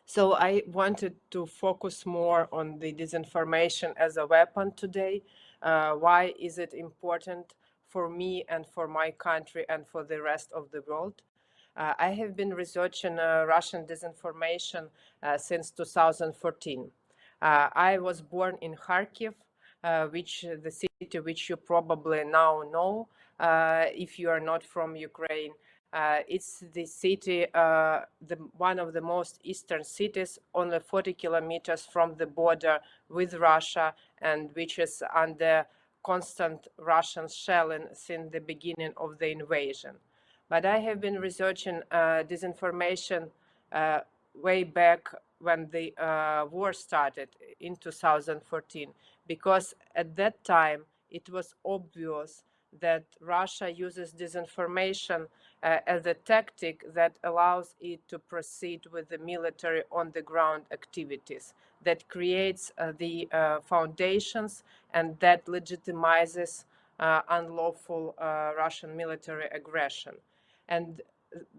So I wanted to focus more on the disinformation as a weapon today. Why is it important for me and for my country and for the rest of the world? I have been researching Russian disinformation since 2014. I was born in Kharkiv, which the city which you probably now know if you are not from Ukraine. It's the city, one of the most eastern cities, only 40 kilometers from the border with Russia, and which is under constant Russian shelling since the beginning of the invasion. But I have been researching disinformation uh, way back when the war started in 2014, because at that time it was obvious that Russia uses disinformation as a tactic that allows it to proceed with the military on the ground activities, that creates the foundations and that legitimizes unlawful Russian military aggression. And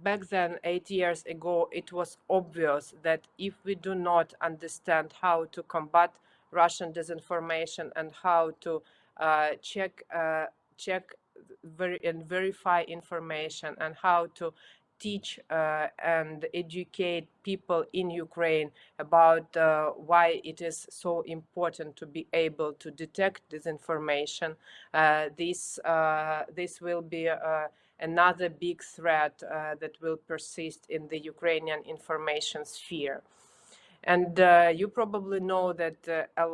back then, 8 years ago, it was obvious that if we do not understand how to combat Russian disinformation and how to check and verify information and how to teach and educate people in Ukraine about why it is so important to be able to detect disinformation. This will be another big threat that will persist in the Ukrainian information sphere. And you probably know that a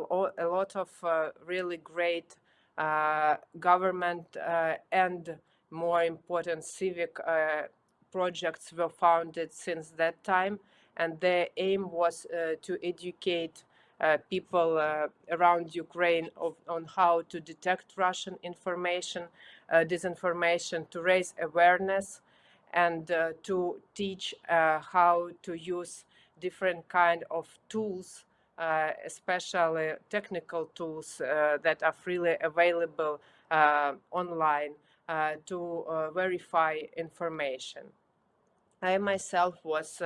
lot of really great government and more important civic projects were founded since that time, and their aim was to educate people around Ukraine on how to detect Russian information, disinformation, to raise awareness, and to teach how to use different kind of tools, especially technical tools that are freely available online to verify information. I myself was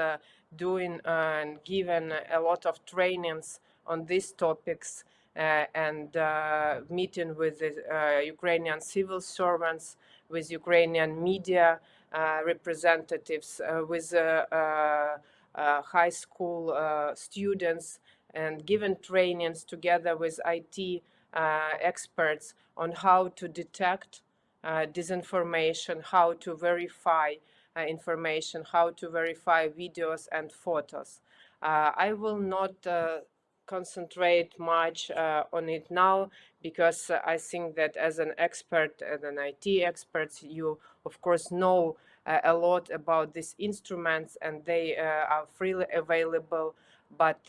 doing and given a lot of trainings on these topics and meeting with the Ukrainian civil servants, with Ukrainian media representatives, with high school students, and given trainings together with IT experts on how to detect disinformation, how to verify information, how to verify videos and photos. I will not concentrate much on it now, because I think that as an expert, as an IT expert, you of course know a lot about these instruments, and they are freely available. But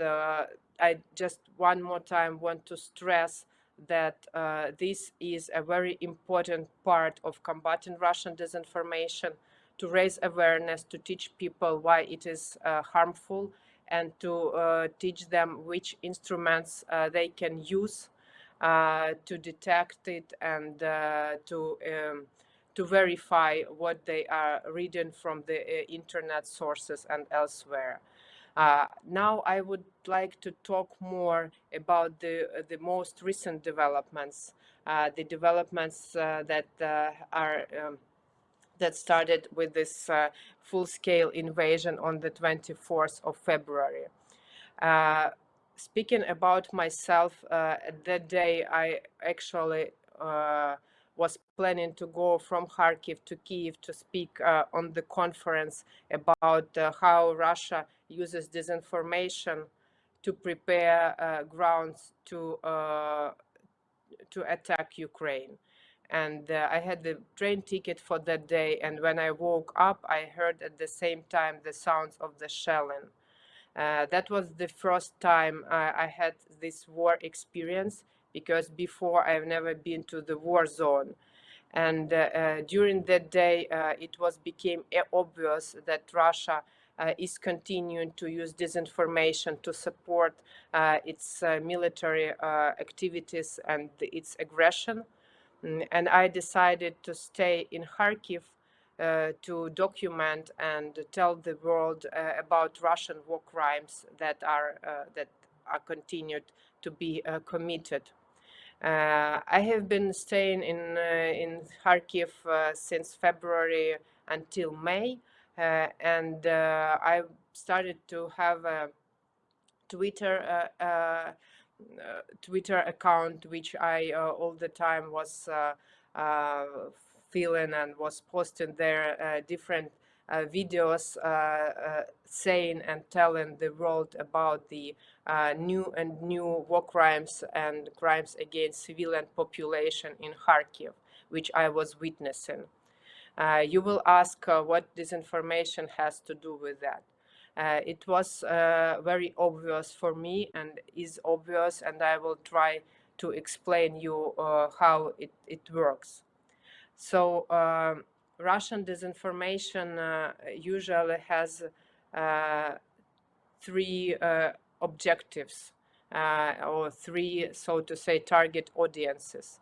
I just one more time want to stress that this is a very important part of combating Russian disinformation, to raise awareness, to teach people why it is harmful, and to teach them which instruments they can use to detect it, and to verify what they are reading from the internet sources and elsewhere. Now I would like to talk more about the most recent developments, the developments that started with this full-scale invasion on the 24th of February. Uh, Speaking about myself, that day I actually was planning to go from Kharkiv to Kiev to speak on the conference about how Russia uses disinformation to prepare grounds to attack Ukraine. And I had the train ticket for that day, and when I woke up, I heard at the same time the sounds of the shelling. That was the first time I had this war experience, because before I've never been to the war zone. And during that day, it became obvious that Russia is continuing to use disinformation to support its military activities and its aggression. And I decided to stay in Kharkiv to document and tell the world about Russian war crimes that are continued to be committed. I have been staying in Kharkiv since February until May, and I started to have a Twitter Twitter account, which I all the time was feeling and was posting there different videos saying and telling the world about the new war crimes and crimes against civilian population in Kharkiv, which I was witnessing. You will ask what disinformation has to do with that. It was very obvious for me and is obvious, and I will try to explain you how it works. So Russian disinformation usually has three objectives or three, so to say, target audiences.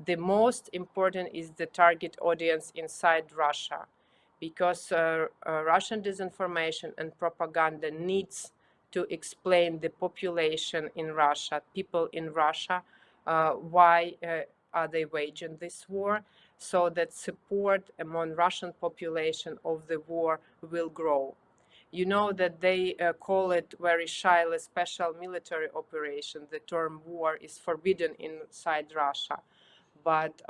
The most important is the target audience inside Russia, because Russian disinformation and propaganda needs to explain the population in Russia, people in Russia, why are they waging this war, so that support among Russian population of the war will grow. You know that they call it very shyly special military operation. The term war is forbidden inside Russia. But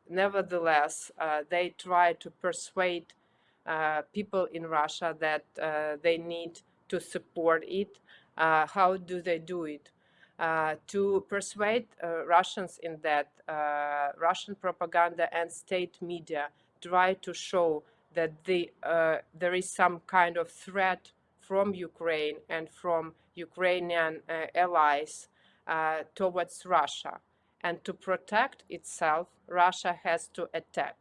nevertheless, they try to persuade people in Russia that they need to support it. How do they do it? To persuade Russians in that, Russian propaganda and state media try to show that there is some kind of threat from Ukraine and from Ukrainian allies towards Russia. And to protect itself, Russia has to attack.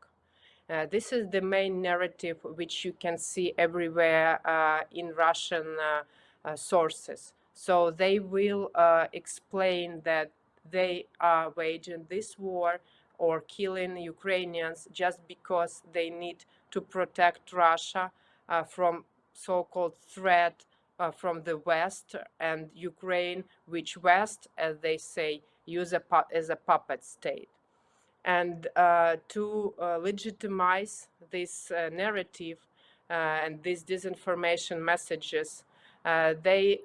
This is the main narrative which you can see everywhere in Russian sources. So they will explain that they are waging this war or killing Ukrainians just because they need to protect Russia from so-called threat from the West and Ukraine, which West, as they say, use as a puppet state. And to legitimize this narrative and these disinformation messages, they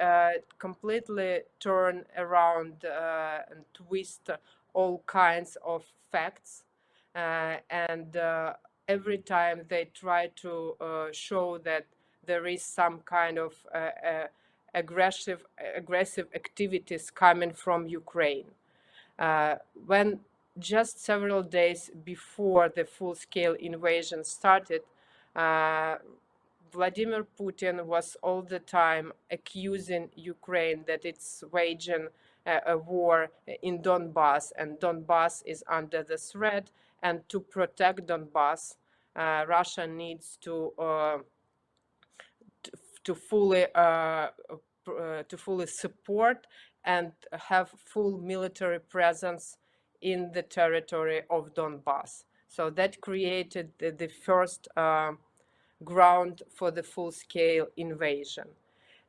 completely turn around and twist all kinds of facts. And every time they try to show that there is some kind of aggressive activities coming from Ukraine. When just several days before the full-scale invasion started, Vladimir Putin was all the time accusing Ukraine that it's waging a war in Donbass, and Donbass is under the threat. And to protect Donbass, Russia needs to fully support and have full military presence in the territory of Donbass. So that created the first ground for the full-scale invasion.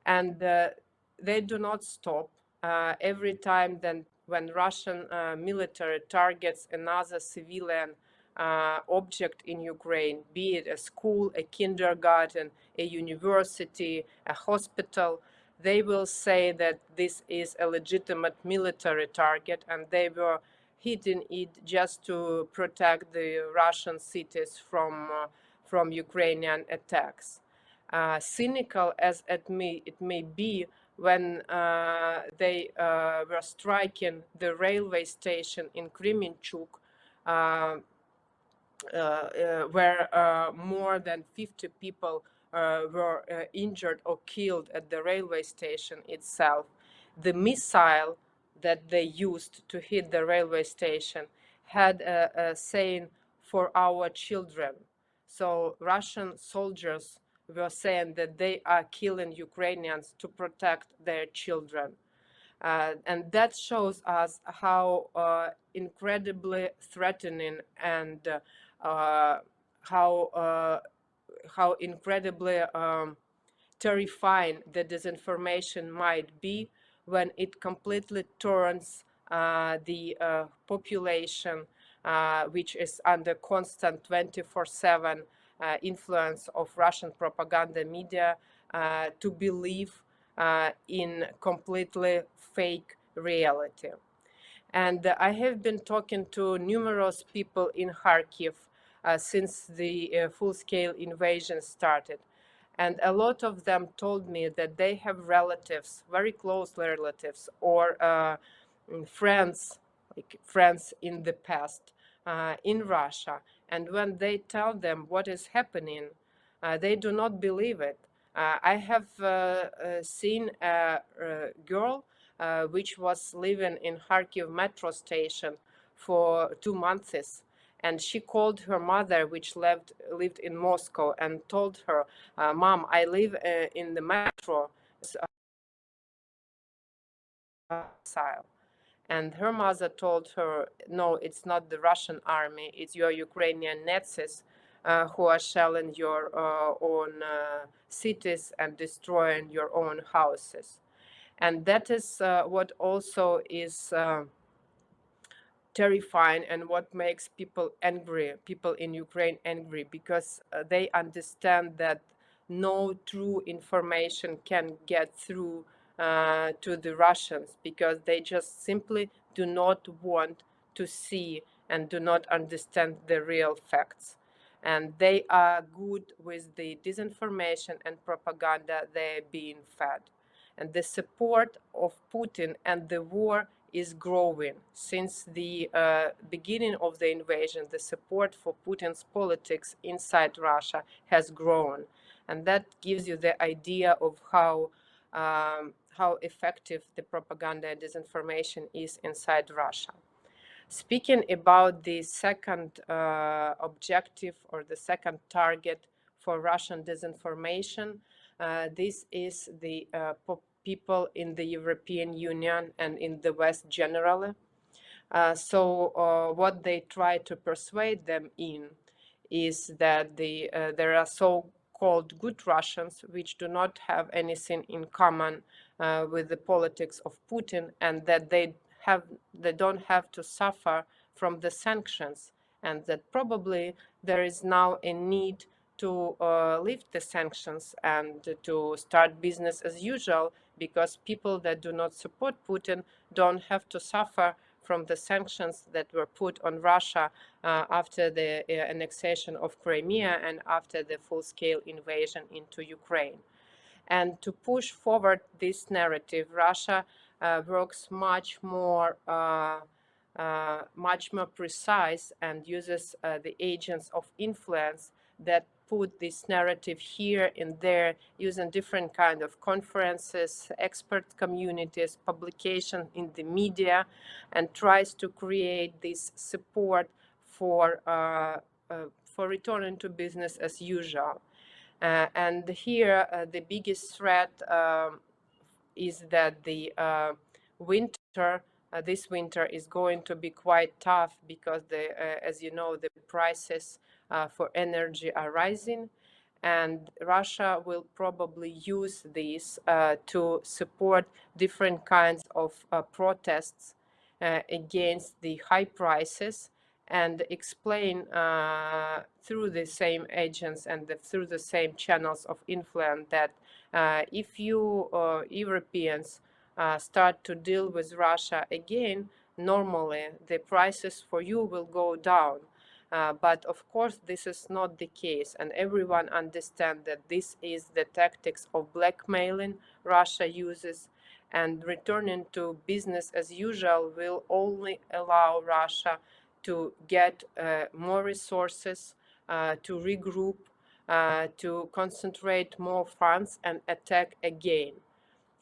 And they do not stop. Every time then when Russian military targets another civilian object in Ukraine, be it a school, a kindergarten, a university, a hospital, they will say that this is a legitimate military target, and they were hitting it just to protect the Russian cities from Ukrainian attacks. Cynical as it may be, when they were striking the railway station in Kremenchuk, where more than 50 people were injured or killed at the railway station itself. The missile that they used to hit the railway station had a saying, "For our children." So Russian soldiers were saying that they are killing Ukrainians to protect their children. And that shows us how incredibly threatening and how incredibly terrifying the disinformation might be when it completely turns the population, which is under constant 24/7 influence of Russian propaganda media, to believe in completely fake reality. And I have been talking to numerous people in Kharkiv since the full-scale invasion started. And a lot of them told me that they have relatives, very close relatives, or friends, like friends in the past, in Russia. And when they tell them what is happening, they do not believe it. I have seen a girl which was living in Kharkiv metro station for 2 months. And she called her mother, which lived in Moscow, and told her, Mom, I live in the metro. And her mother told her, no, it's not the Russian army, it's your Ukrainian Nazis who are shelling your own cities and destroying your own houses. And that is what also is terrifying and what makes people angry, people in Ukraine angry, because they understand that no true information can get through to the Russians, because they just simply do not want to see and do not understand the real facts. And they are good with the disinformation and propaganda they're being fed. And the support of Putin and the war is growing. Since the beginning of the invasion, the support for Putin's politics inside Russia has grown. And that gives you the idea of how effective the propaganda and disinformation is inside Russia. Speaking about the second objective, or the second target for Russian disinformation, this is the people in the European Union and in the West generally. So what they try to persuade them in is that there are so-called good Russians which do not have anything in common with the politics of Putin, and that they don't have to suffer from the sanctions, and that probably there is now a need to lift the sanctions and to start business as usual, because people that do not support Putin don't have to suffer from the sanctions that were put on Russia after the annexation of Crimea and after the full-scale invasion into Ukraine. And to push forward this narrative, Russia works much more precise and uses the agents of influence that put this narrative here and there, using different kind of conferences, expert communities, publication in the media, and tries to create this support for returning to business as usual. And here the biggest threat is that the winter, this winter is going to be quite tough, because as you know, the prices for energy are rising, and Russia will probably use this to support different kinds of protests against the high prices, and explain through the same agents and through the same channels of influence that if you Europeans start to deal with Russia again, normally the prices for you will go down. But of course, this is not the case, and everyone understands that this is the tactics of blackmailing Russia uses, and returning to business as usual will only allow Russia to get more resources, to regroup, to concentrate more funds and attack again.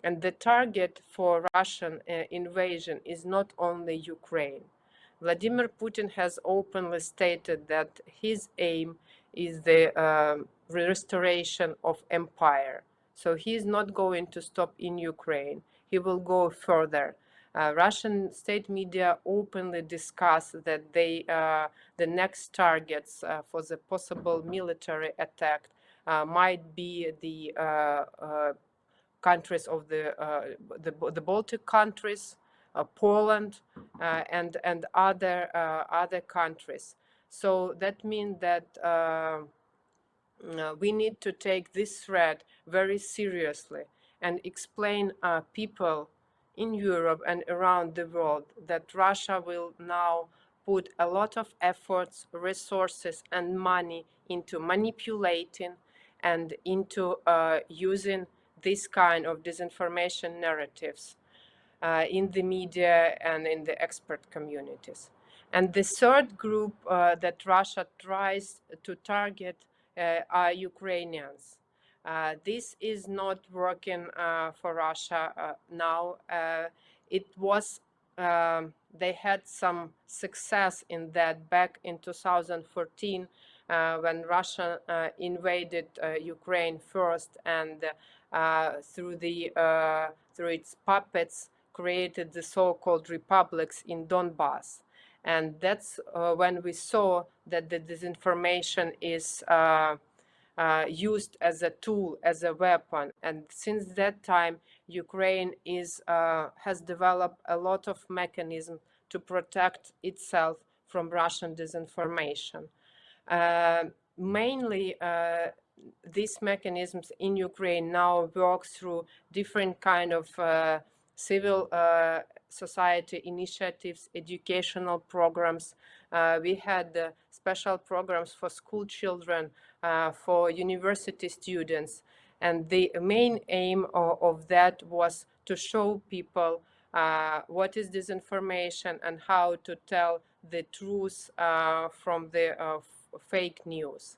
And the target for Russian invasion is not only Ukraine. Vladimir Putin has openly stated that his aim is the restoration of empire. So he is not going to stop in Ukraine. He will go further. Russian state media openly discuss that the next targets for the possible military attack might be the countries of the Baltic countries, Poland, and other countries. So that means that we need to take this threat very seriously and explain people in Europe and around the world that Russia will now put a lot of efforts, resources, and money into manipulating and into using this kind of disinformation narratives in the media and in the expert communities. And the third group that Russia tries to target are Ukrainians. This is not working for Russia now. It was they had some success in that back in 2014 when Russia invaded Ukraine first, and through its puppets created the so-called republics in Donbass. And that's when we saw that the disinformation is used as a tool, as a weapon. And since that time, Ukraine has developed a lot of mechanisms to protect itself from Russian disinformation. Mainly, these mechanisms in Ukraine now work through different kind of civil society initiatives, educational programs. We had special programs for school children, for university students, and the main aim of that was to show people what is disinformation and how to tell the truth from the fake news.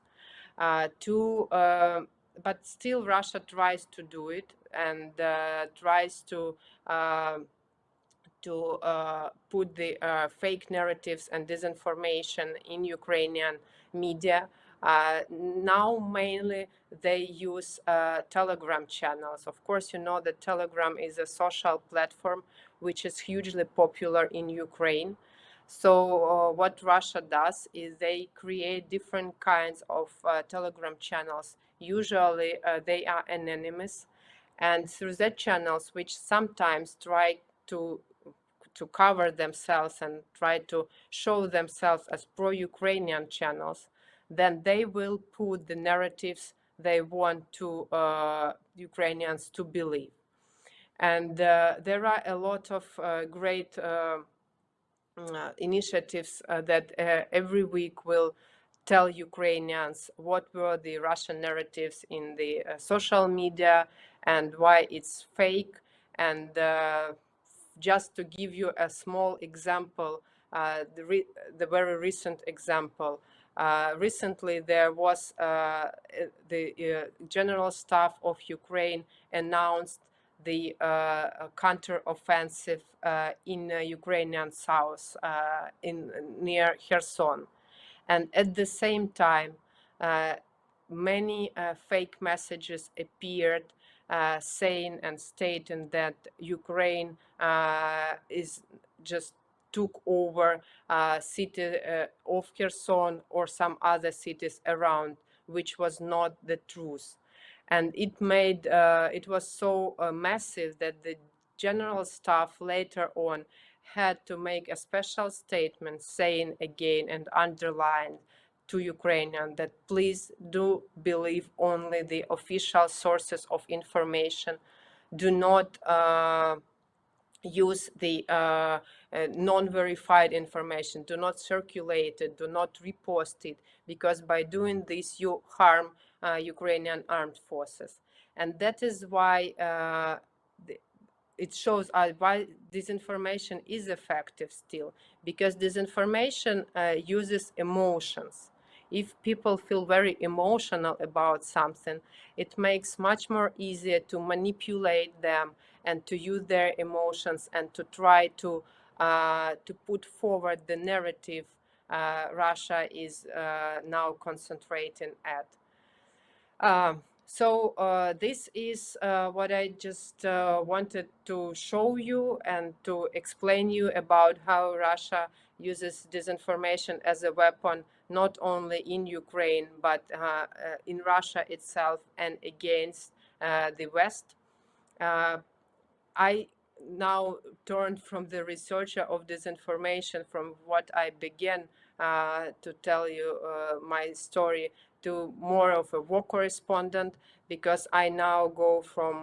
But still Russia tries to do it and tries to put the fake narratives and disinformation in Ukrainian media. Now mainly they use Telegram channels. Of course, you know that Telegram is a social platform which is hugely popular in Ukraine. So what Russia does is they create different kinds of Telegram channels. Usually they are anonymous, and through that channels, which sometimes try to cover themselves and try to show themselves as pro-Ukrainian channels, then they will put the narratives they want to Ukrainians to believe. And there are a lot of great initiatives that every week will tell Ukrainians what were the Russian narratives in the social media and why it's fake. And just to give you a small example, the very recent example, recently there was the General Staff of Ukraine announced the counter-offensive in Ukrainian south, near Kherson. And at the same time, many fake messages appeared saying and stating that Ukraine is just took over city of Kherson or some other cities around, which was not the truth. And it was so massive that the general staff later on had to make a special statement saying again and underline to Ukrainians that please do believe only the official sources of information. Do not use the non-verified information. Do not circulate it. Do not repost it, because by doing this you harm Ukrainian armed forces. And that is why it shows why disinformation is effective still, because disinformation uses emotions. If people feel very emotional about something, it makes much more easier to manipulate them and to use their emotions and to try to put forward the narrative Russia is now concentrating at. So this is what I just wanted to show you and to explain you about how Russia uses disinformation as a weapon, not only in Ukraine, but in Russia itself and against the West. Uh, I now turned from the researcher of disinformation, from what I began to tell you my story, to more of a war correspondent, because I now go from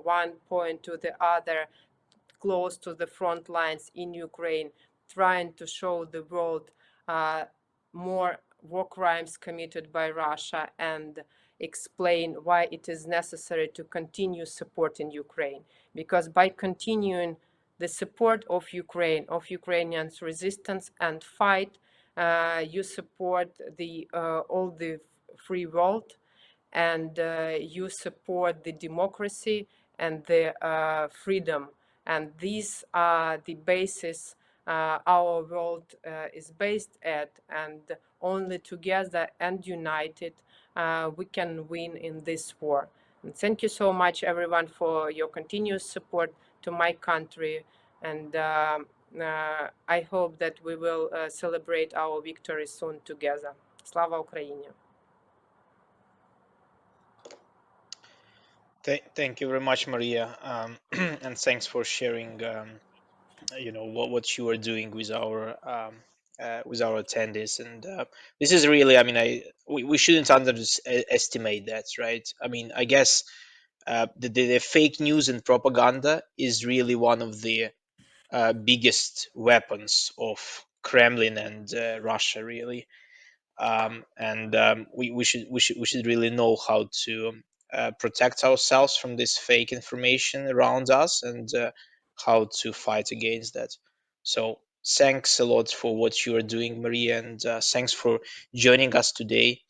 one point to the other, close to the front lines in Ukraine, trying to show the world uh, more war crimes committed by Russia and explain why it is necessary to continue supporting Ukraine. Because by continuing the support of Ukraine, of Ukrainians' resistance and fight, you support the all the free world, and you support the democracy and the freedom. And these are the basis our world is based at, and only together and united we can win in this war. And thank you so much, everyone, for your continuous support to my country. And I hope that we will celebrate our victory soon together. Slava Ukraini! Thank you very much, Maria, and thanks for sharing. What you are doing with our attendees, and this is really, I mean, we shouldn't underestimate that, right? I mean, I guess the fake news and propaganda is really one of the biggest weapons of Kremlin and Russia, really. And we should really know how to protect ourselves from this fake information around us, and how to fight against that. So thanks a lot for what you are doing, Maria, and thanks for joining us today.